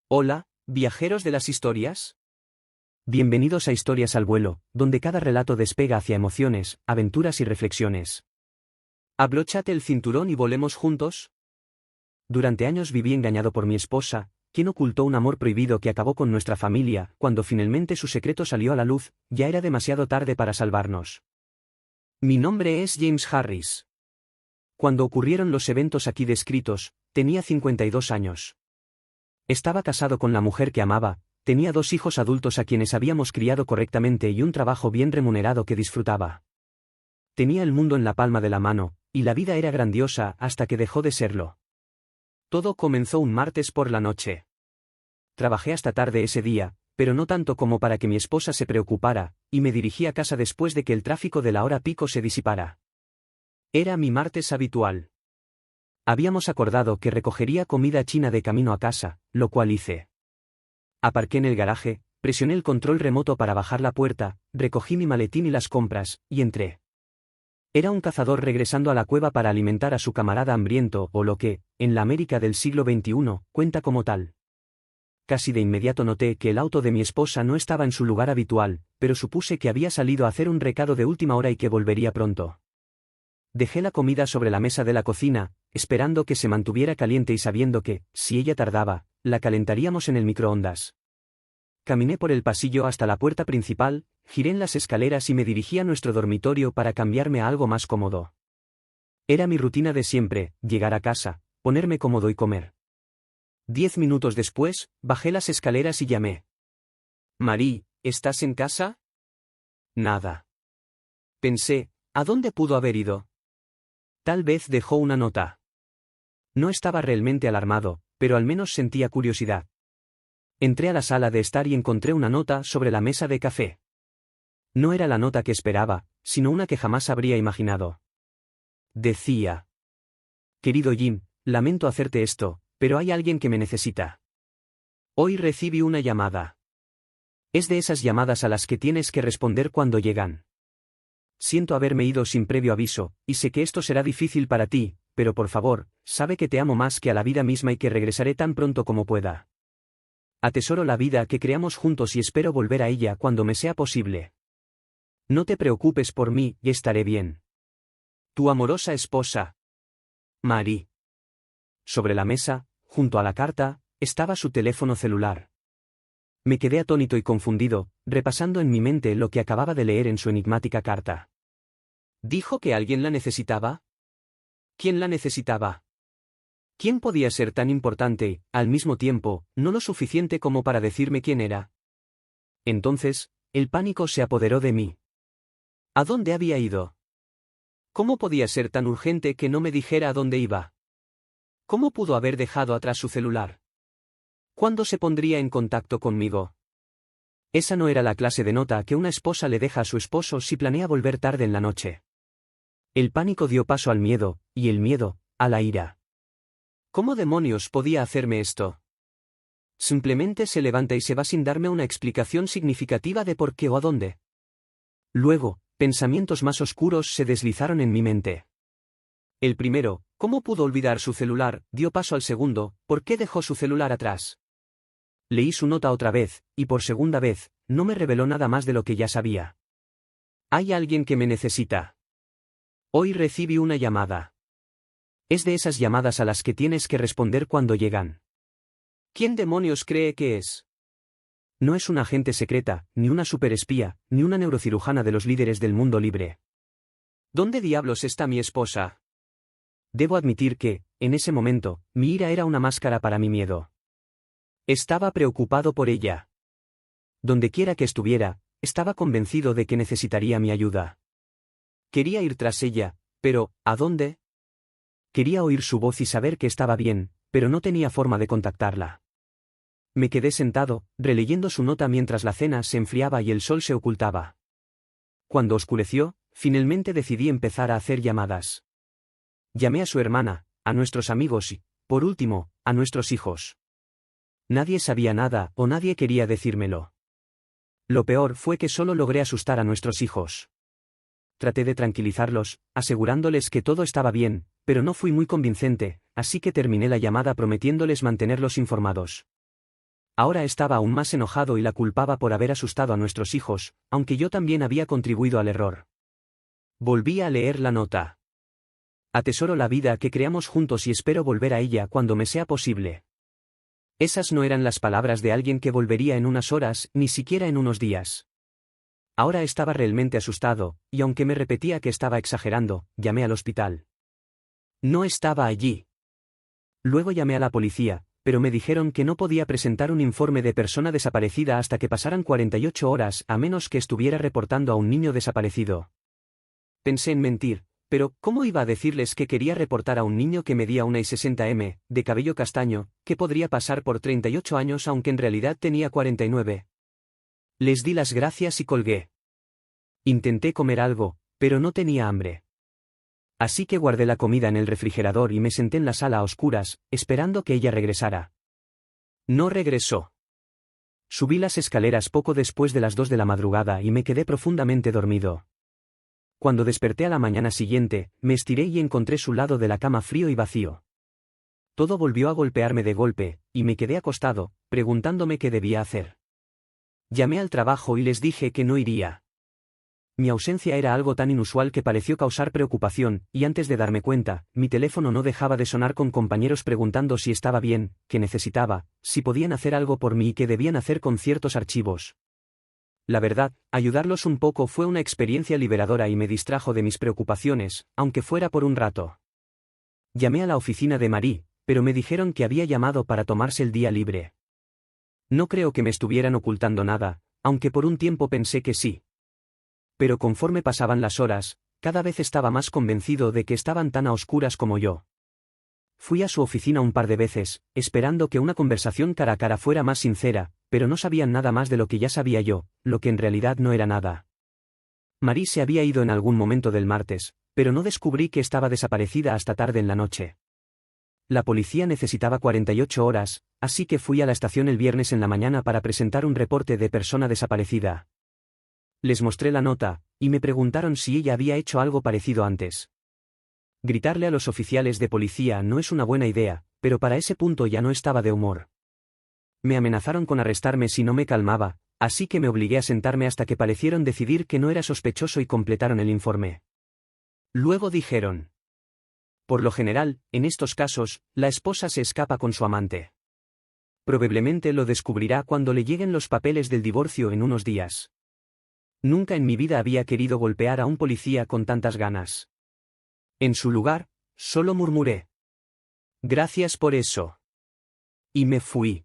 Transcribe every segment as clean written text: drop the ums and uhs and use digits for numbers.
Hola, viajeros de las historias. Bienvenidos a Historias al vuelo, donde cada relato despega hacia emociones, aventuras y reflexiones. Abróchate el cinturón y volemos juntos. Durante años viví engañado por mi esposa, quien ocultó un amor prohibido que acabó con nuestra familia. Cuando finalmente su secreto salió a la luz, ya era demasiado tarde para salvarnos. Mi nombre es James Harris. Cuando ocurrieron los eventos aquí descritos, tenía 52 años. Estaba casado con la mujer que amaba, tenía 2 hijos adultos a quienes habíamos criado correctamente y un trabajo bien remunerado que disfrutaba. Tenía el mundo en la palma de la mano, y la vida era grandiosa hasta que dejó de serlo. Todo comenzó un martes por la noche. Trabajé hasta tarde ese día, pero no tanto como para que mi esposa se preocupara, y me dirigí a casa después de que el tráfico de la hora pico se disipara. Era mi martes habitual. Habíamos acordado que recogería comida china de camino a casa, lo cual hice. Aparqué en el garaje, presioné el control remoto para bajar la puerta, recogí mi maletín y las compras, y entré. Era un cazador regresando a la cueva para alimentar a su camarada hambriento, o lo que, en la América del siglo XXI, cuenta como tal. Casi de inmediato noté que el auto de mi esposa no estaba en su lugar habitual, pero supuse que había salido a hacer un recado de última hora y que volvería pronto. Dejé la comida sobre la mesa de la cocina, esperando que se mantuviera caliente y sabiendo que, si ella tardaba, la calentaríamos en el microondas. Caminé por el pasillo hasta la puerta principal, giré en las escaleras y me dirigí a nuestro dormitorio para cambiarme a algo más cómodo. Era mi rutina de siempre, llegar a casa, ponerme cómodo y comer. 10 minutos después, bajé las escaleras y llamé. Marie, ¿estás en casa? Nada. Pensé, ¿a dónde pudo haber ido? Tal vez dejó una nota. No estaba realmente alarmado, pero al menos sentía curiosidad. Entré a la sala de estar y encontré una nota sobre la mesa de café. No era la nota que esperaba, sino una que jamás habría imaginado. Decía: Querido Jim, lamento hacerte esto, pero hay alguien que me necesita. Hoy recibí una llamada. Es de esas llamadas a las que tienes que responder cuando llegan. Siento haberme ido sin previo aviso, y sé que esto será difícil para ti, pero por favor, sabe que te amo más que a la vida misma y que regresaré tan pronto como pueda. Atesoro la vida que creamos juntos y espero volver a ella cuando me sea posible. No te preocupes por mí, y estaré bien. Tu amorosa esposa, Marie. Sobre la mesa, junto a la carta, estaba su teléfono celular. Me quedé atónito y confundido, repasando en mi mente lo que acababa de leer en su enigmática carta. ¿Dijo que alguien la necesitaba? ¿Quién la necesitaba? ¿Quién podía ser tan importante, al mismo tiempo, no lo suficiente como para decirme quién era? Entonces, el pánico se apoderó de mí. ¿A dónde había ido? ¿Cómo podía ser tan urgente que no me dijera a dónde iba? ¿Cómo pudo haber dejado atrás su celular? ¿Cuándo se pondría en contacto conmigo? Esa no era la clase de nota que una esposa le deja a su esposo si planea volver tarde en la noche. El pánico dio paso al miedo, y el miedo, a la ira. ¿Cómo demonios podía hacerme esto? Simplemente se levanta y se va sin darme una explicación significativa de por qué o a dónde. Luego, pensamientos más oscuros se deslizaron en mi mente. El primero, ¿cómo pudo olvidar su celular?, dio paso al segundo, ¿por qué dejó su celular atrás? Leí su nota otra vez, y por segunda vez, no me reveló nada más de lo que ya sabía. Hay alguien que me necesita. Hoy recibí una llamada. Es de esas llamadas a las que tienes que responder cuando llegan. ¿Quién demonios cree que es? No es una agente secreta, ni una superespía, ni una neurocirujana de los líderes del mundo libre. ¿Dónde diablos está mi esposa? Debo admitir que, en ese momento, mi ira era una máscara para mi miedo. Estaba preocupado por ella. Dondequiera que estuviera, estaba convencido de que necesitaría mi ayuda. Quería ir tras ella, pero, ¿a dónde? Quería oír su voz y saber que estaba bien, pero no tenía forma de contactarla. Me quedé sentado, releyendo su nota mientras la cena se enfriaba y el sol se ocultaba. Cuando oscureció, finalmente decidí empezar a hacer llamadas. Llamé a su hermana, a nuestros amigos y, por último, a nuestros hijos. Nadie sabía nada o nadie quería decírmelo. Lo peor fue que solo logré asustar a nuestros hijos. Traté de tranquilizarlos, asegurándoles que todo estaba bien, pero no fui muy convincente, así que terminé la llamada prometiéndoles mantenerlos informados. Ahora estaba aún más enojado y la culpaba por haber asustado a nuestros hijos, aunque yo también había contribuido al error. Volví a leer la nota. Atesoro la vida que creamos juntos y espero volver a ella cuando me sea posible. Esas no eran las palabras de alguien que volvería en unas horas, ni siquiera en unos días. Ahora estaba realmente asustado, y aunque me repetía que estaba exagerando, llamé al hospital. No estaba allí. Luego llamé a la policía, pero me dijeron que no podía presentar un informe de persona desaparecida hasta que pasaran 48 horas a menos que estuviera reportando a un niño desaparecido. Pensé en mentir, pero ¿cómo iba a decirles que quería reportar a un niño que medía 1,60 m, de cabello castaño, que podría pasar por 38 años aunque en realidad tenía 49? Les di las gracias y colgué. Intenté comer algo, pero no tenía hambre. Así que guardé la comida en el refrigerador y me senté en la sala a oscuras, esperando que ella regresara. No regresó. Subí las escaleras poco después de las 2 de la madrugada y me quedé profundamente dormido. Cuando desperté a la mañana siguiente, me estiré y encontré su lado de la cama frío y vacío. Todo volvió a golpearme de golpe, y me quedé acostado, preguntándome qué debía hacer. Llamé al trabajo y les dije que no iría. Mi ausencia era algo tan inusual que pareció causar preocupación, y antes de darme cuenta, mi teléfono no dejaba de sonar con compañeros preguntando si estaba bien, qué necesitaba, si podían hacer algo por mí y qué debían hacer con ciertos archivos. La verdad, ayudarlos un poco fue una experiencia liberadora y me distrajo de mis preocupaciones, aunque fuera por un rato. Llamé a la oficina de Marie, pero me dijeron que había llamado para tomarse el día libre. No creo que me estuvieran ocultando nada, aunque por un tiempo pensé que sí. Pero conforme pasaban las horas, cada vez estaba más convencido de que estaban tan a oscuras como yo. Fui a su oficina un par de veces, esperando que una conversación cara a cara fuera más sincera, pero no sabían nada más de lo que ya sabía yo, lo que en realidad no era nada. Marie se había ido en algún momento del martes, pero no descubrí que estaba desaparecida hasta tarde en la noche. La policía necesitaba 48 horas, así que fui a la estación el viernes en la mañana para presentar un reporte de persona desaparecida. Les mostré la nota, y me preguntaron si ella había hecho algo parecido antes. Gritarle a los oficiales de policía no es una buena idea, pero para ese punto ya no estaba de humor. Me amenazaron con arrestarme si no me calmaba, así que me obligué a sentarme hasta que parecieron decidir que no era sospechoso y completaron el informe. Luego dijeron: por lo general, en estos casos, la esposa se escapa con su amante. Probablemente lo descubrirá cuando le lleguen los papeles del divorcio en unos días. Nunca en mi vida había querido golpear a un policía con tantas ganas. En su lugar, solo murmuré: gracias por eso. Y me fui.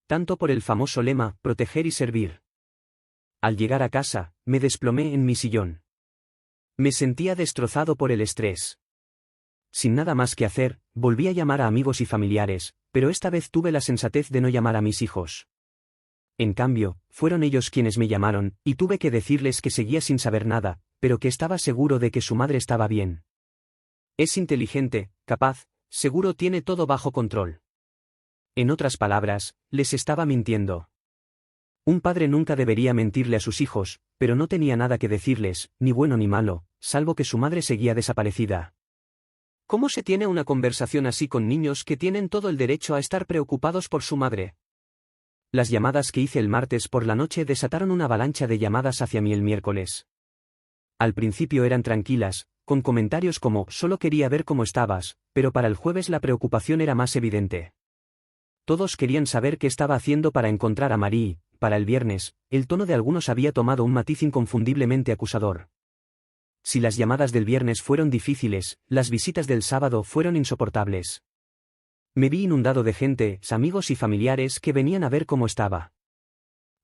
Tanto por el famoso lema, proteger y servir. Al llegar a casa, me desplomé en mi sillón. Me sentía destrozado por el estrés. Sin nada más que hacer, volví a llamar a amigos y familiares, pero esta vez tuve la sensatez de no llamar a mis hijos. En cambio, fueron ellos quienes me llamaron, y tuve que decirles que seguía sin saber nada, pero que estaba seguro de que su madre estaba bien. Es inteligente, capaz, seguro tiene todo bajo control. En otras palabras, les estaba mintiendo. Un padre nunca debería mentirle a sus hijos, pero no tenía nada que decirles, ni bueno ni malo, salvo que su madre seguía desaparecida. ¿Cómo se tiene una conversación así con niños que tienen todo el derecho a estar preocupados por su madre? Las llamadas que hice el martes por la noche desataron una avalancha de llamadas hacia mí el miércoles. Al principio eran tranquilas, con comentarios como «solo quería ver cómo estabas», pero para el jueves la preocupación era más evidente. Todos querían saber qué estaba haciendo para encontrar a Marie. Para el viernes, el tono de algunos había tomado un matiz inconfundiblemente acusador. Si las llamadas del viernes fueron difíciles, las visitas del sábado fueron insoportables. Me vi inundado de gente, amigos y familiares que venían a ver cómo estaba.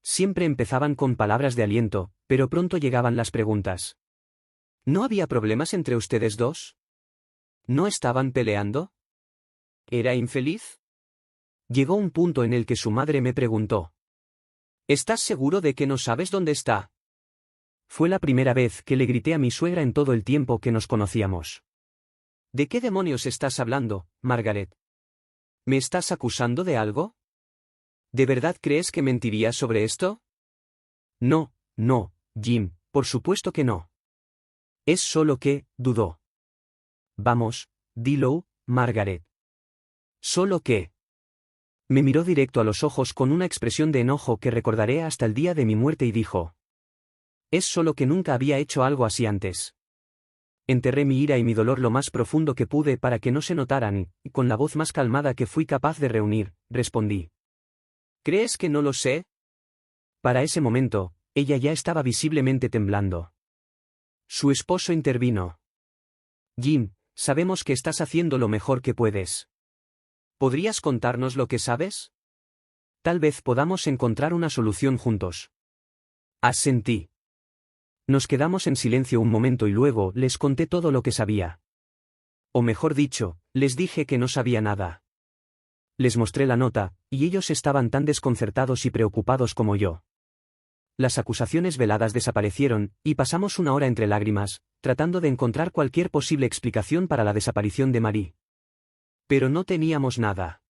Siempre empezaban con palabras de aliento, pero pronto llegaban las preguntas. ¿No había problemas entre ustedes dos? ¿No estaban peleando? ¿Era infeliz? Llegó un punto en el que su madre me preguntó: ¿estás seguro de que no sabes dónde está? Fue la primera vez que le grité a mi suegra en todo el tiempo que nos conocíamos. ¿De qué demonios estás hablando, Margaret? ¿Me estás acusando de algo? ¿De verdad crees que mentiría sobre esto? No, no, Jim, por supuesto que no. Es solo que, dudó. Vamos, dilo, Margaret. Solo que. Me miró directo a los ojos con una expresión de enojo que recordaré hasta el día de mi muerte y dijo: «Es solo que nunca había hecho algo así antes». Enterré mi ira y mi dolor lo más profundo que pude para que no se notaran, y con la voz más calmada que fui capaz de reunir, respondí: «¿Crees que no lo sé?». Para ese momento, ella ya estaba visiblemente temblando. Su esposo intervino: «Jim, sabemos que estás haciendo lo mejor que puedes. ¿Podrías contarnos lo que sabes? Tal vez podamos encontrar una solución juntos». Asentí. Nos quedamos en silencio un momento y luego les conté todo lo que sabía. O mejor dicho, les dije que no sabía nada. Les mostré la nota, y ellos estaban tan desconcertados y preocupados como yo. Las acusaciones veladas desaparecieron, y pasamos una hora entre lágrimas, tratando de encontrar cualquier posible explicación para la desaparición de Marie. Pero no teníamos nada.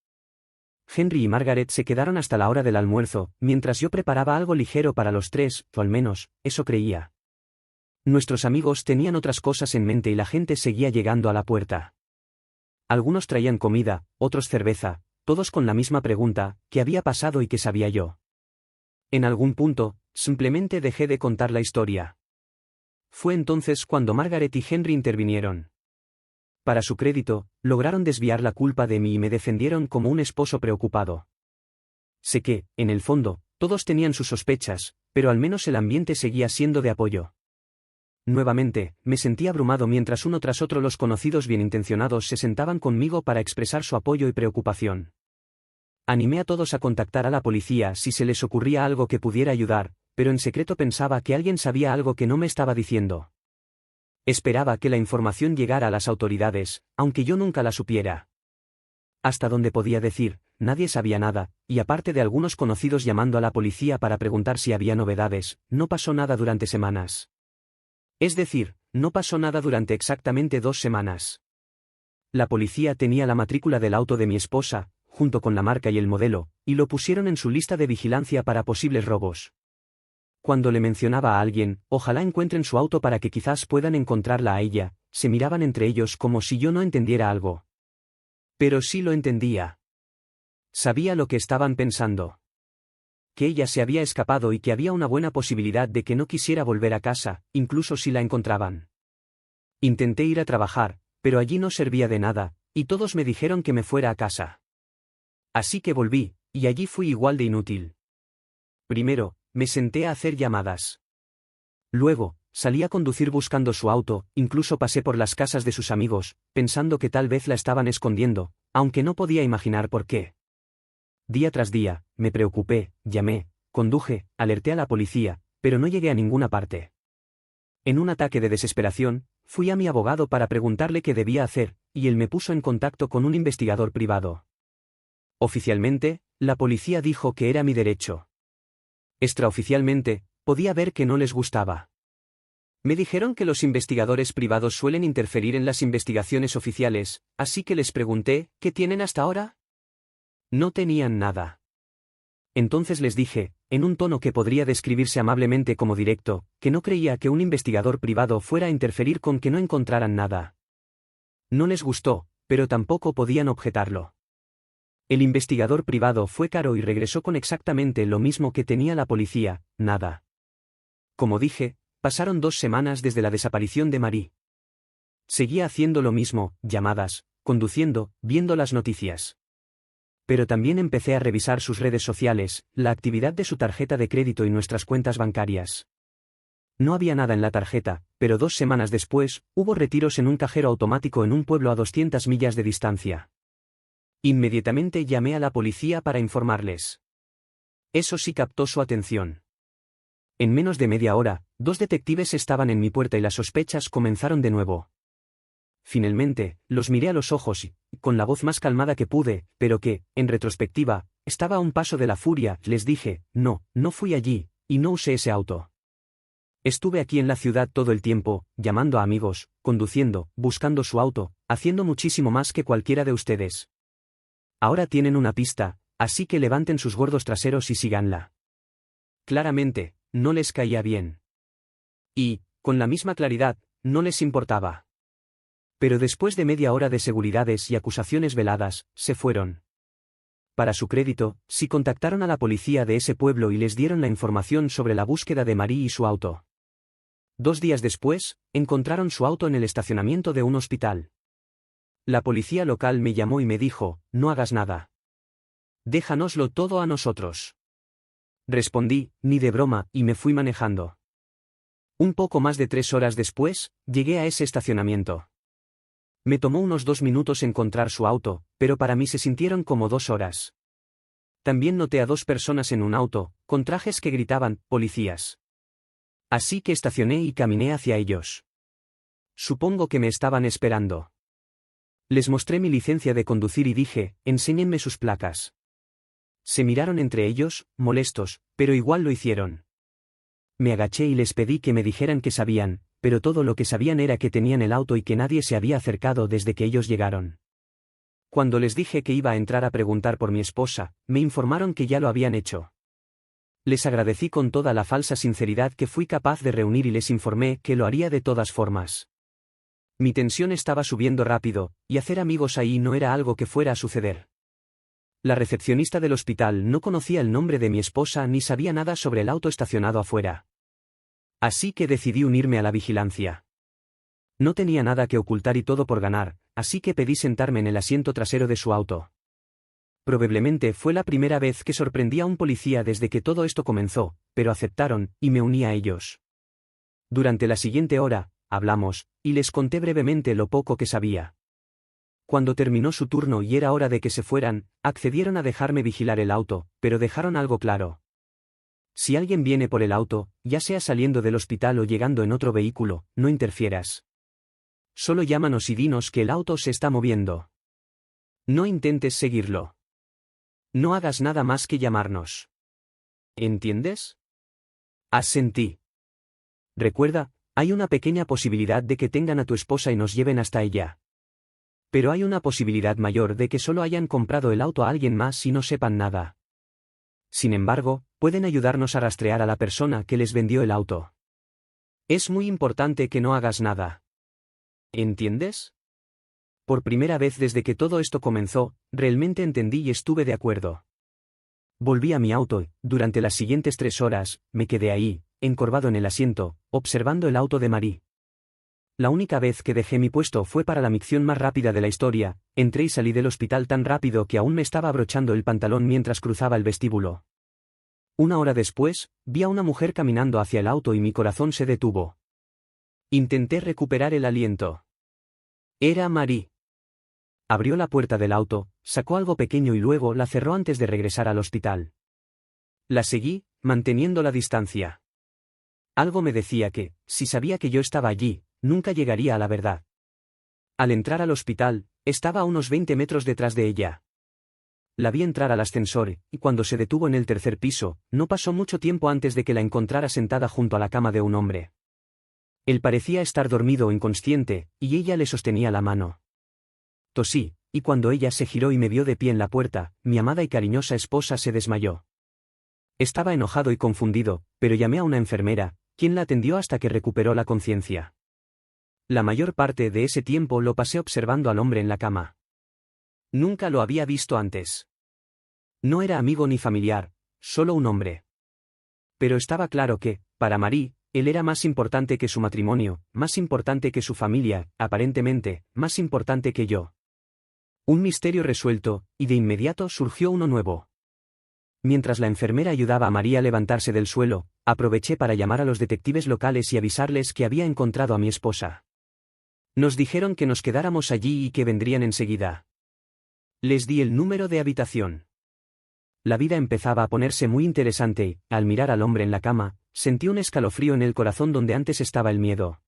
Henry y Margaret se quedaron hasta la hora del almuerzo, mientras yo preparaba algo ligero para los tres, o al menos, eso creía. Nuestros amigos tenían otras cosas en mente y la gente seguía llegando a la puerta. Algunos traían comida, otros cerveza, todos con la misma pregunta: ¿qué había pasado y qué sabía yo? En algún punto, simplemente dejé de contar la historia. Fue entonces cuando Margaret y Henry intervinieron. Para su crédito, lograron desviar la culpa de mí y me defendieron como un esposo preocupado. Sé que, en el fondo, todos tenían sus sospechas, pero al menos el ambiente seguía siendo de apoyo. Nuevamente, me sentí abrumado mientras uno tras otro los conocidos bienintencionados se sentaban conmigo para expresar su apoyo y preocupación. Animé a todos a contactar a la policía si se les ocurría algo que pudiera ayudar, pero en secreto pensaba que alguien sabía algo que no me estaba diciendo. Esperaba que la información llegara a las autoridades, aunque yo nunca la supiera. Hasta donde podía decir, nadie sabía nada, y aparte de algunos conocidos llamando a la policía para preguntar si había novedades, no pasó nada durante semanas. Es decir, no pasó nada durante exactamente 2 semanas. La policía tenía la matrícula del auto de mi esposa, junto con la marca y el modelo, y lo pusieron en su lista de vigilancia para posibles robos. Cuando le mencionaba a alguien: «Ojalá encuentren su auto para que quizás puedan encontrarla a ella», se miraban entre ellos como si yo no entendiera algo. Pero sí lo entendía. Sabía lo que estaban pensando. Que ella se había escapado y que había una buena posibilidad de que no quisiera volver a casa, incluso si la encontraban. Intenté ir a trabajar, pero allí no servía de nada, y todos me dijeron que me fuera a casa. Así que volví, y allí fui igual de inútil. Primero, me senté a hacer llamadas. Luego, salí a conducir buscando su auto, incluso pasé por las casas de sus amigos, pensando que tal vez la estaban escondiendo, aunque no podía imaginar por qué. Día tras día, me preocupé, llamé, conduje, alerté a la policía, pero no llegué a ninguna parte. En un ataque de desesperación, fui a mi abogado para preguntarle qué debía hacer, y él me puso en contacto con un investigador privado. Oficialmente, la policía dijo que era mi derecho. Extraoficialmente, podía ver que no les gustaba. Me dijeron que los investigadores privados suelen interferir en las investigaciones oficiales, así que les pregunté: ¿qué tienen hasta ahora? No tenían nada. Entonces les dije, en un tono que podría describirse amablemente como directo, que no creía que un investigador privado fuera a interferir con que no encontraran nada. No les gustó, pero tampoco podían objetarlo. El investigador privado fue caro y regresó con exactamente lo mismo que tenía la policía: nada. Como dije, pasaron 2 semanas desde la desaparición de Marie. Seguía haciendo lo mismo: llamadas, conduciendo, viendo las noticias. Pero también empecé a revisar sus redes sociales, la actividad de su tarjeta de crédito y nuestras cuentas bancarias. No había nada en la tarjeta, pero 2 semanas después, hubo retiros en un cajero automático en un pueblo a 200 millas de distancia. Inmediatamente llamé a la policía para informarles. Eso sí captó su atención. En menos de media hora, 2 detectives estaban en mi puerta y las sospechas comenzaron de nuevo. Finalmente, los miré a los ojos y, con la voz más calmada que pude, pero que, en retrospectiva, estaba a un paso de la furia, les dije: «No, no fui allí, y no usé ese auto. Estuve aquí en la ciudad todo el tiempo, llamando a amigos, conduciendo, buscando su auto, haciendo muchísimo más que cualquiera de ustedes. Ahora tienen una pista, así que levanten sus gordos traseros y síganla». Claramente, no les caía bien. Y, con la misma claridad, no les importaba. Pero después de media hora de seguridades y acusaciones veladas, se fueron. Para su crédito, sí contactaron a la policía de ese pueblo y les dieron la información sobre la búsqueda de Marie y su auto. 2 días después, encontraron su auto en el estacionamiento de un hospital. La policía local me llamó y me dijo, no hagas nada. Déjanoslo todo a nosotros. Respondí, ni de broma, y me fui manejando. Un poco más de 3 horas después, llegué a ese estacionamiento. Me tomó unos 2 minutos encontrar su auto, pero para mí se sintieron como 2 horas. También noté a 2 personas en un auto, con trajes que gritaban, policías. Así que estacioné y caminé hacia ellos. Supongo que me estaban esperando. Les mostré mi licencia de conducir y dije, enséñenme sus placas. Se miraron entre ellos, molestos, pero igual lo hicieron. Me agaché y les pedí que me dijeran qué sabían, pero todo lo que sabían era que tenían el auto y que nadie se había acercado desde que ellos llegaron. Cuando les dije que iba a entrar a preguntar por mi esposa, me informaron que ya lo habían hecho. Les agradecí con toda la falsa sinceridad que fui capaz de reunir y les informé que lo haría de todas formas. Mi tensión estaba subiendo rápido, y hacer amigos ahí no era algo que fuera a suceder. La recepcionista del hospital no conocía el nombre de mi esposa ni sabía nada sobre el auto estacionado afuera. Así que decidí unirme a la vigilancia. No tenía nada que ocultar y todo por ganar, así que pedí sentarme en el asiento trasero de su auto. Probablemente fue la primera vez que sorprendí a un policía desde que todo esto comenzó, pero aceptaron, y me uní a ellos. Durante la siguiente hora, hablamos, y les conté brevemente lo poco que sabía. Cuando terminó su turno y era hora de que se fueran, accedieron a dejarme vigilar el auto, pero dejaron algo claro. Si alguien viene por el auto, ya sea saliendo del hospital o llegando en otro vehículo, no interfieras. Solo llámanos y dinos que el auto se está moviendo. No intentes seguirlo. No hagas nada más que llamarnos. ¿Entiendes? Asentí. Recuerda, hay una pequeña posibilidad de que tengan a tu esposa y nos lleven hasta ella. Pero hay una posibilidad mayor de que solo hayan comprado el auto a alguien más y no sepan nada. Sin embargo, pueden ayudarnos a rastrear a la persona que les vendió el auto. Es muy importante que no hagas nada. ¿Entiendes? Por primera vez desde que todo esto comenzó, realmente entendí y estuve de acuerdo. Volví a mi auto y, durante las siguientes 3 horas, me quedé ahí, encorvado en el asiento, observando el auto de Marie. La única vez que dejé mi puesto fue para la micción más rápida de la historia, entré y salí del hospital tan rápido que aún me estaba abrochando el pantalón mientras cruzaba el vestíbulo. 1 hora después, vi a una mujer caminando hacia el auto y mi corazón se detuvo. Intenté recuperar el aliento. Era Marie. Abrió la puerta del auto, sacó algo pequeño y luego la cerró antes de regresar al hospital. La seguí, manteniendo la distancia. Algo me decía que, si sabía que yo estaba allí, nunca llegaría a la verdad. Al entrar al hospital, estaba a unos 20 metros detrás de ella. La vi entrar al ascensor, y cuando se detuvo en el 3er piso, no pasó mucho tiempo antes de que la encontrara sentada junto a la cama de un hombre. Él parecía estar dormido o inconsciente, y ella le sostenía la mano. Tosí, y cuando ella se giró y me vio de pie en la puerta, mi amada y cariñosa esposa se desmayó. Estaba enojado y confundido, pero llamé a una enfermera, quien la atendió hasta que recuperó la conciencia. La mayor parte de ese tiempo lo pasé observando al hombre en la cama. Nunca lo había visto antes. No era amigo ni familiar, solo un hombre. Pero estaba claro que, para Marie, él era más importante que su matrimonio, más importante que su familia, aparentemente, más importante que yo. Un misterio resuelto, y de inmediato surgió uno nuevo. Mientras la enfermera ayudaba a Marie a levantarse del suelo, aproveché para llamar a los detectives locales y avisarles que había encontrado a mi esposa. Nos dijeron que nos quedáramos allí y que vendrían enseguida. Les di el número de habitación. La vida empezaba a ponerse muy interesante y, al mirar al hombre en la cama, sentí un escalofrío en el corazón donde antes estaba el miedo.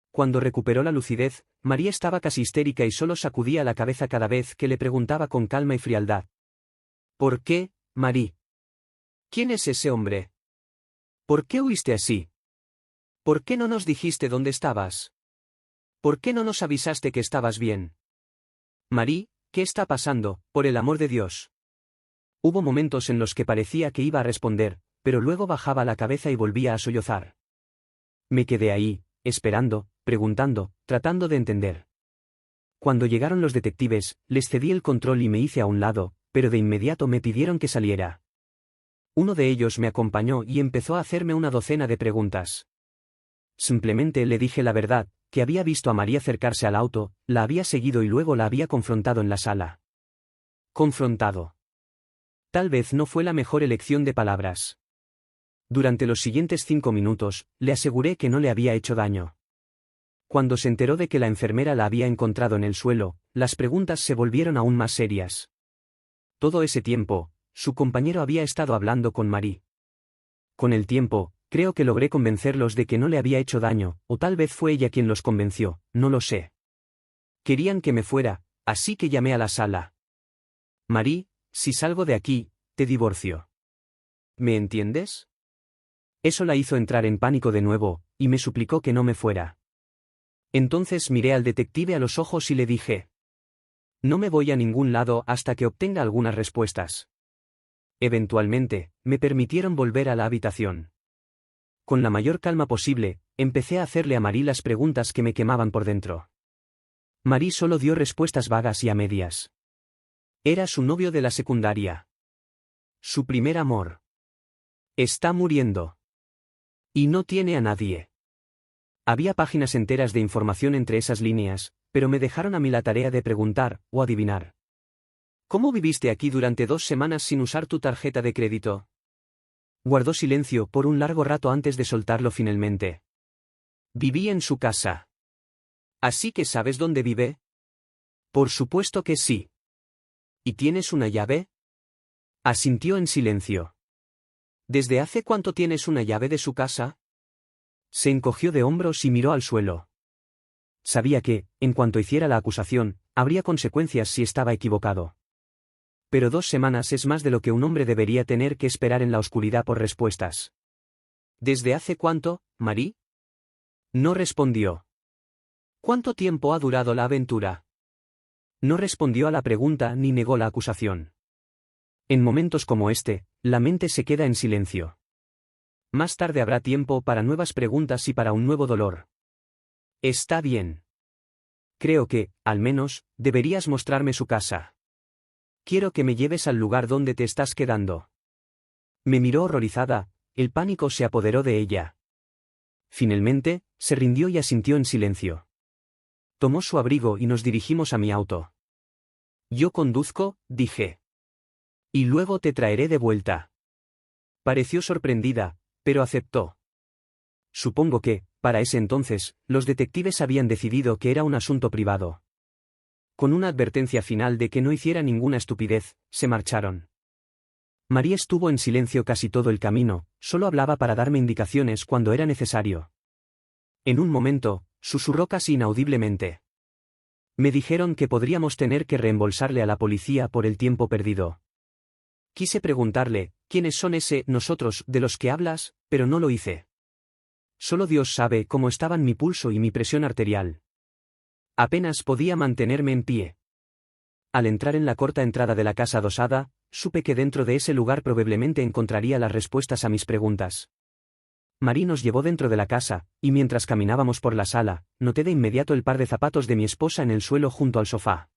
Cuando recuperó la lucidez, Marie estaba casi histérica y solo sacudía la cabeza cada vez que le preguntaba con calma y frialdad. ¿Por qué, Marie? ¿Quién es ese hombre? ¿Por qué huiste así? ¿Por qué no nos dijiste dónde estabas? ¿Por qué no nos avisaste que estabas bien? Marie, ¿qué está pasando, por el amor de Dios? Hubo momentos en los que parecía que iba a responder, pero luego bajaba la cabeza y volvía a sollozar. Me quedé ahí, esperando, preguntando, tratando de entender. Cuando llegaron los detectives, les cedí el control y me hice a un lado, pero de inmediato me pidieron que saliera. Uno de ellos me acompañó y empezó a hacerme una docena de preguntas. Simplemente le dije la verdad, que había visto a María acercarse al auto, la había seguido y luego la había confrontado en la sala. Confrontado. Tal vez no fue la mejor elección de palabras. Durante los siguientes 5 minutos, le aseguré que no le había hecho daño. Cuando se enteró de que la enfermera la había encontrado en el suelo, las preguntas se volvieron aún más serias. Todo ese tiempo, su compañero había estado hablando con Marie. Con el tiempo, creo que logré convencerlos de que no le había hecho daño, o tal vez fue ella quien los convenció, no lo sé. Querían que me fuera, así que llamé a la sala. Marie, si salgo de aquí, te divorcio. ¿Me entiendes? Eso la hizo entrar en pánico de nuevo, y me suplicó que no me fuera. Entonces miré al detective a los ojos y le dije: no me voy a ningún lado hasta que obtenga algunas respuestas. Eventualmente, me permitieron volver a la habitación. Con la mayor calma posible, empecé a hacerle a Marie las preguntas que me quemaban por dentro. Marie solo dio respuestas vagas y a medias. Era su novio de la secundaria. Su primer amor. Está muriendo. Y no tiene a nadie. Había páginas enteras de información entre esas líneas, pero me dejaron a mí la tarea de preguntar, o adivinar. ¿Cómo viviste aquí durante 2 semanas sin usar tu tarjeta de crédito? Guardó silencio por un largo rato antes de soltarlo finalmente. Viví en su casa. ¿Así que sabes dónde vive? Por supuesto que sí. ¿Y tienes una llave? Asintió en silencio. ¿Desde hace cuánto tienes una llave de su casa? Se encogió de hombros y miró al suelo. Sabía que, en cuanto hiciera la acusación, habría consecuencias si estaba equivocado. Pero 2 semanas es más de lo que un hombre debería tener que esperar en la oscuridad por respuestas. ¿Desde hace cuánto, Marie? No respondió. ¿Cuánto tiempo ha durado la aventura? No respondió a la pregunta ni negó la acusación. En momentos como este, la mente se queda en silencio. Más tarde habrá tiempo para nuevas preguntas y para un nuevo dolor. Está bien. Creo que, al menos, deberías mostrarme su casa. Quiero que me lleves al lugar donde te estás quedando. Me miró horrorizada, el pánico se apoderó de ella. Finalmente, se rindió y asintió en silencio. Tomó su abrigo y nos dirigimos a mi auto. Yo conduzco, dije. Y luego te traeré de vuelta. Pareció sorprendida, pero aceptó. Supongo que, para ese entonces, los detectives habían decidido que era un asunto privado. Con una advertencia final de que no hiciera ninguna estupidez, se marcharon. María estuvo en silencio casi todo el camino, solo hablaba para darme indicaciones cuando era necesario. En un momento, susurró casi inaudiblemente. Me dijeron que podríamos tener que reembolsarle a la policía por el tiempo perdido. Quise preguntarle, ¿quiénes son ese nosotros de los que hablas?, pero no lo hice. Solo Dios sabe cómo estaban mi pulso y mi presión arterial. Apenas podía mantenerme en pie. Al entrar en la corta entrada de la casa adosada, supe que dentro de ese lugar probablemente encontraría las respuestas a mis preguntas. Marie nos llevó dentro de la casa, y mientras caminábamos por la sala, noté de inmediato el par de zapatos de mi esposa en el suelo junto al sofá.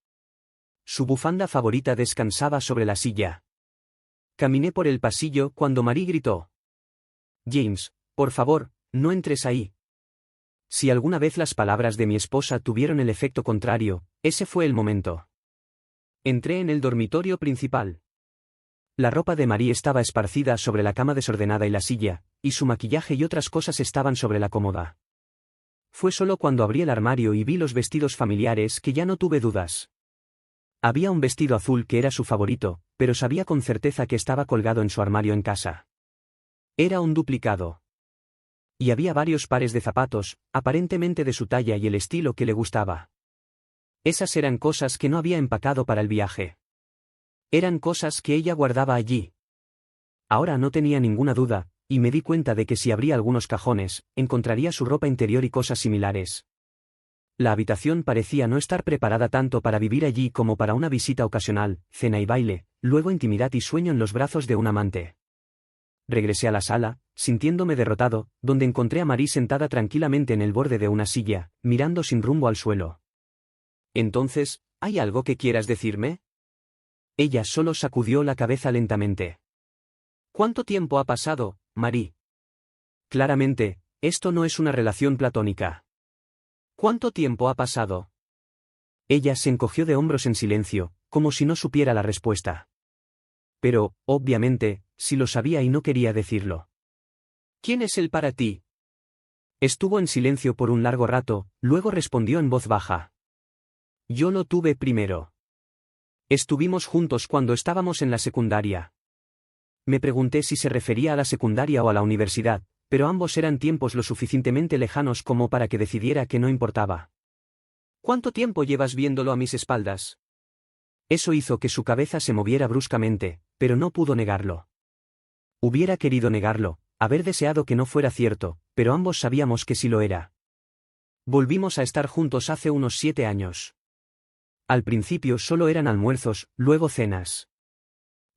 Su bufanda favorita descansaba sobre la silla. Caminé por el pasillo cuando Marie gritó: James, por favor, no entres ahí. Si alguna vez las palabras de mi esposa tuvieron el efecto contrario, ese fue el momento. Entré en el dormitorio principal. La ropa de Marie estaba esparcida sobre la cama desordenada y la silla, y su maquillaje y otras cosas estaban sobre la cómoda. Fue solo cuando abrí el armario y vi los vestidos familiares que ya no tuve dudas. Había un vestido azul que era su favorito, pero sabía con certeza que estaba colgado en su armario en casa. Era un duplicado. Y había varios pares de zapatos, aparentemente de su talla y el estilo que le gustaba. Esas eran cosas que no había empacado para el viaje. Eran cosas que ella guardaba allí. Ahora no tenía ninguna duda, y me di cuenta de que si abría algunos cajones, encontraría su ropa interior y cosas similares. La habitación parecía no estar preparada tanto para vivir allí como para una visita ocasional, cena y baile, luego intimidad y sueño en los brazos de un amante. Regresé a la sala, sintiéndome derrotado, donde encontré a Marie sentada tranquilamente en el borde de una silla, mirando sin rumbo al suelo. Entonces, ¿hay algo que quieras decirme? Ella solo sacudió la cabeza lentamente. ¿Cuánto tiempo ha pasado, Marie? Claramente, esto no es una relación platónica. ¿Cuánto tiempo ha pasado? Ella se encogió de hombros en silencio, como si no supiera la respuesta. Pero, obviamente, sí lo sabía y no quería decirlo. ¿Quién es él para ti? Estuvo en silencio por un largo rato, luego respondió en voz baja. Yo lo tuve primero. Estuvimos juntos cuando estábamos en la secundaria. Me pregunté si se refería a la secundaria o a la universidad, pero ambos eran tiempos lo suficientemente lejanos como para que decidiera que no importaba. ¿Cuánto tiempo llevas viéndolo a mis espaldas? Eso hizo que su cabeza se moviera bruscamente, pero no pudo negarlo. Hubiera querido negarlo, haber deseado que no fuera cierto, pero ambos sabíamos que sí lo era. Volvimos a estar juntos hace unos 7 años. Al principio solo eran almuerzos, luego cenas.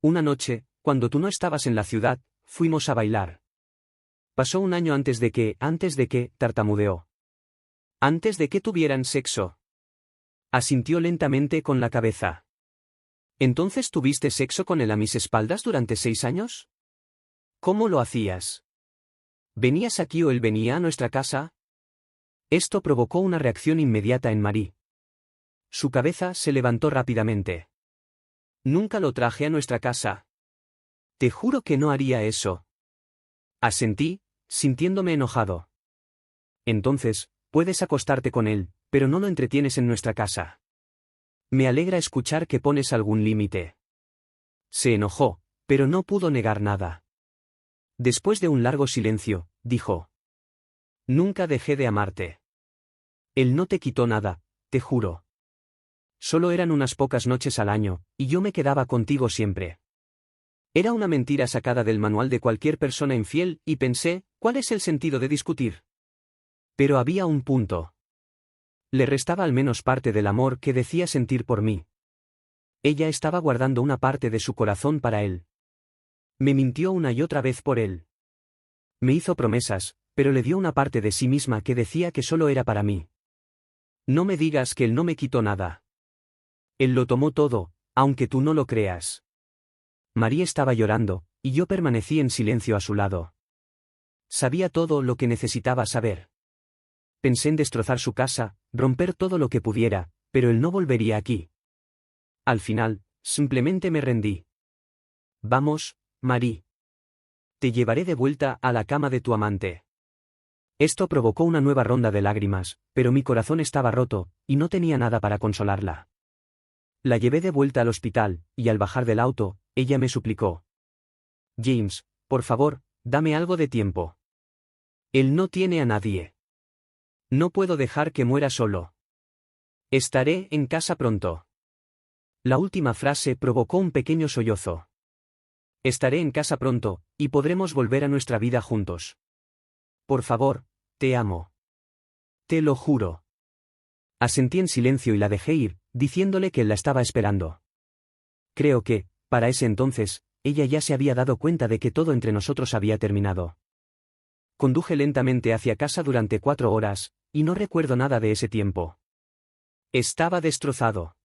Una noche, cuando tú no estabas en la ciudad, fuimos a bailar. Pasó un año antes de que, tartamudeó. Antes de que tuvieran sexo. Asintió lentamente con la cabeza. ¿Entonces tuviste sexo con él a mis espaldas durante 6 años? ¿Cómo lo hacías? ¿Venías aquí o él venía a nuestra casa? Esto provocó una reacción inmediata en Marie. Su cabeza se levantó rápidamente. Nunca lo traje a nuestra casa. Te juro que no haría eso. Asentí, sintiéndome enojado. Entonces, puedes acostarte con él, pero no lo entretienes en nuestra casa. Me alegra escuchar que pones algún límite. Se enojó, pero no pudo negar nada. Después de un largo silencio, dijo. Nunca dejé de amarte. Él no te quitó nada, te juro. Solo eran unas pocas noches al año, y yo me quedaba contigo siempre. Era una mentira sacada del manual de cualquier persona infiel, y pensé, ¿cuál es el sentido de discutir? Pero había un punto. Le restaba al menos parte del amor que decía sentir por mí. Ella estaba guardando una parte de su corazón para él. Me mintió una y otra vez por él. Me hizo promesas, pero le dio una parte de sí misma que decía que solo era para mí. No me digas que él no me quitó nada. Él lo tomó todo, aunque tú no lo creas. María estaba llorando, y yo permanecí en silencio a su lado. Sabía todo lo que necesitaba saber. Pensé en destrozar su casa, romper todo lo que pudiera, pero él no volvería aquí. Al final, simplemente me rendí. Vamos, Marie. Te llevaré de vuelta a la cama de tu amante. Esto provocó una nueva ronda de lágrimas, pero mi corazón estaba roto, y no tenía nada para consolarla. La llevé de vuelta al hospital, y al bajar del auto, ella me suplicó. James, por favor, dame algo de tiempo. Él no tiene a nadie. No puedo dejar que muera solo. Estaré en casa pronto. La última frase provocó un pequeño sollozo. Estaré en casa pronto, y podremos volver a nuestra vida juntos. Por favor, te amo. Te lo juro. Asentí en silencio y la dejé ir, diciéndole que él la estaba esperando. Creo que, para ese entonces, ella ya se había dado cuenta de que todo entre nosotros había terminado. Conduje lentamente hacia casa durante 4 horas, y no recuerdo nada de ese tiempo. Estaba destrozado.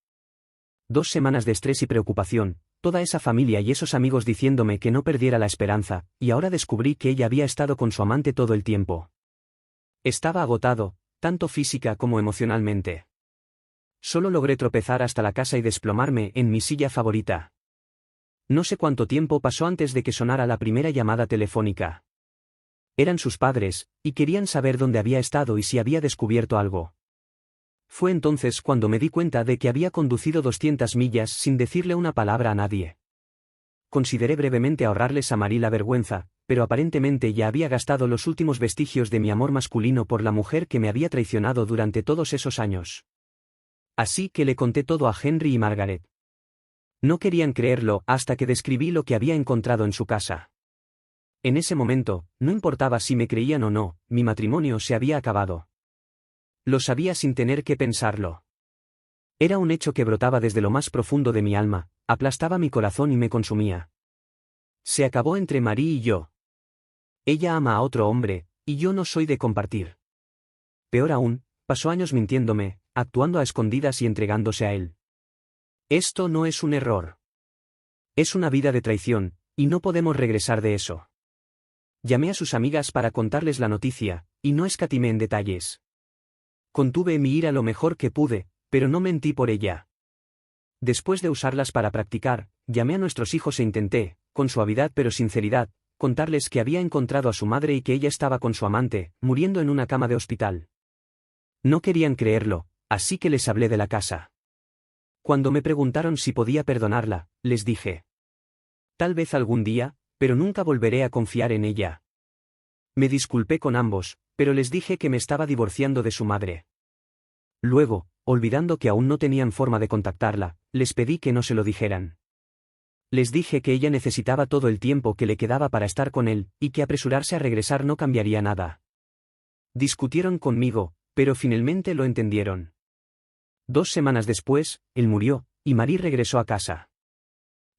2 semanas de estrés y preocupación, toda esa familia y esos amigos diciéndome que no perdiera la esperanza, y ahora descubrí que ella había estado con su amante todo el tiempo. Estaba agotado, tanto física como emocionalmente. Solo logré tropezar hasta la casa y desplomarme en mi silla favorita. No sé cuánto tiempo pasó antes de que sonara la primera llamada telefónica. Eran sus padres, y querían saber dónde había estado y si había descubierto algo. Fue entonces cuando me di cuenta de que había conducido 200 millas sin decirle una palabra a nadie. Consideré brevemente ahorrarles a Marie la vergüenza, pero aparentemente ya había gastado los últimos vestigios de mi amor masculino por la mujer que me había traicionado durante todos esos años. Así que le conté todo a Henry y Margaret. No querían creerlo hasta que describí lo que había encontrado en su casa. En ese momento, no importaba si me creían o no, mi matrimonio se había acabado. Lo sabía sin tener que pensarlo. Era un hecho que brotaba desde lo más profundo de mi alma, aplastaba mi corazón y me consumía. Se acabó entre Marie y yo. Ella ama a otro hombre, y yo no soy de compartir. Peor aún, pasó años mintiéndome, actuando a escondidas y entregándose a él. Esto no es un error. Es una vida de traición, y no podemos regresar de eso. Llamé a sus amigas para contarles la noticia, y no escatimé en detalles. Contuve mi ira lo mejor que pude, pero no mentí por ella. Después de usarlas para practicar, llamé a nuestros hijos e intenté, con suavidad pero sinceridad, contarles que había encontrado a su madre y que ella estaba con su amante, muriendo en una cama de hospital. No querían creerlo, así que les hablé de la casa. Cuando me preguntaron si podía perdonarla, les dije: tal vez algún día, pero nunca volveré a confiar en ella. Me disculpé con ambos, pero les dije que me estaba divorciando de su madre. Luego, olvidando que aún no tenían forma de contactarla, les pedí que no se lo dijeran. Les dije que ella necesitaba todo el tiempo que le quedaba para estar con él, y que apresurarse a regresar no cambiaría nada. Discutieron conmigo, pero finalmente lo entendieron. 2 semanas después, él murió, y Marie regresó a casa.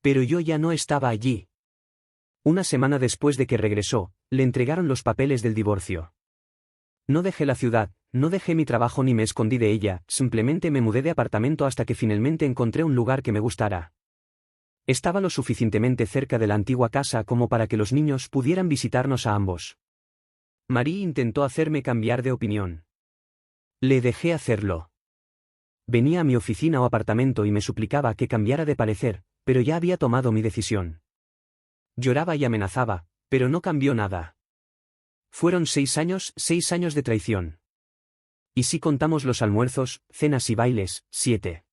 Pero yo ya no estaba allí. Una semana después de que regresó, le entregaron los papeles del divorcio. No dejé la ciudad, no dejé mi trabajo ni me escondí de ella, simplemente me mudé de apartamento hasta que finalmente encontré un lugar que me gustara. Estaba lo suficientemente cerca de la antigua casa como para que los niños pudieran visitarnos a ambos. Marie intentó hacerme cambiar de opinión. Le dejé hacerlo. Venía a mi oficina o apartamento y me suplicaba que cambiara de parecer, pero ya había tomado mi decisión. Lloraba y amenazaba, pero no cambió nada. Fueron 6 años de traición. Y si contamos los almuerzos, cenas y bailes, 7.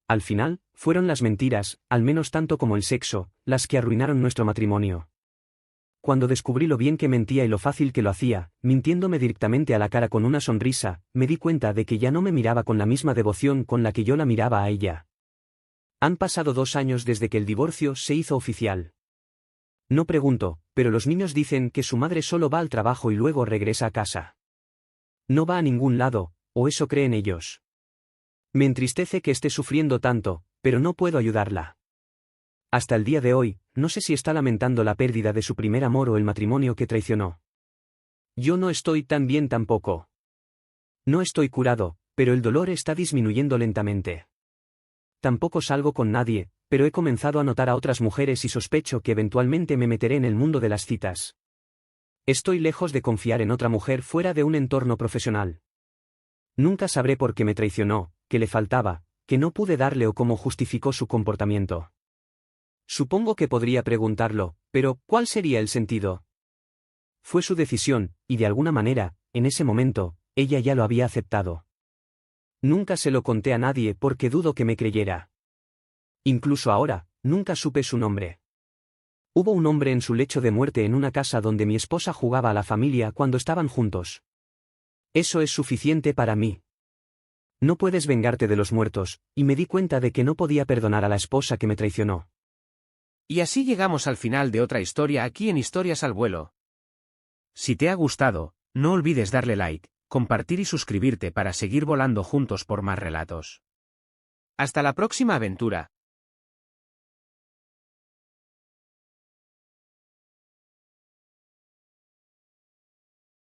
Al final, fueron las mentiras, al menos tanto como el sexo, las que arruinaron nuestro matrimonio. Cuando descubrí lo bien que mentía y lo fácil que lo hacía, mintiéndome directamente a la cara con una sonrisa, me di cuenta de que ya no me miraba con la misma devoción con la que yo la miraba a ella. Han pasado 2 años desde que el divorcio se hizo oficial. No pregunto, pero los niños dicen que su madre solo va al trabajo y luego regresa a casa. No va a ningún lado, o eso creen ellos. Me entristece que esté sufriendo tanto, pero no puedo ayudarla. Hasta el día de hoy, no sé si está lamentando la pérdida de su primer amor o el matrimonio que traicionó. Yo no estoy tan bien tampoco. No estoy curado, pero el dolor está disminuyendo lentamente. Tampoco salgo con nadie, pero he comenzado a notar a otras mujeres y sospecho que eventualmente me meteré en el mundo de las citas. Estoy lejos de confiar en otra mujer fuera de un entorno profesional. Nunca sabré por qué me traicionó, qué le faltaba, que no pude darle o cómo justificó su comportamiento. Supongo que podría preguntarlo, pero ¿cuál sería el sentido? Fue su decisión, y de alguna manera, en ese momento, ella ya lo había aceptado. Nunca se lo conté a nadie porque dudo que me creyera. Incluso ahora, nunca supe su nombre. Hubo un hombre en su lecho de muerte en una casa donde mi esposa jugaba a la familia cuando estaban juntos. Eso es suficiente para mí. No puedes vengarte de los muertos, y me di cuenta de que no podía perdonar a la esposa que me traicionó. Y así llegamos al final de otra historia aquí en Historias al Vuelo. Si te ha gustado, no olvides darle like, compartir y suscribirte para seguir volando juntos por más relatos. Hasta la próxima aventura.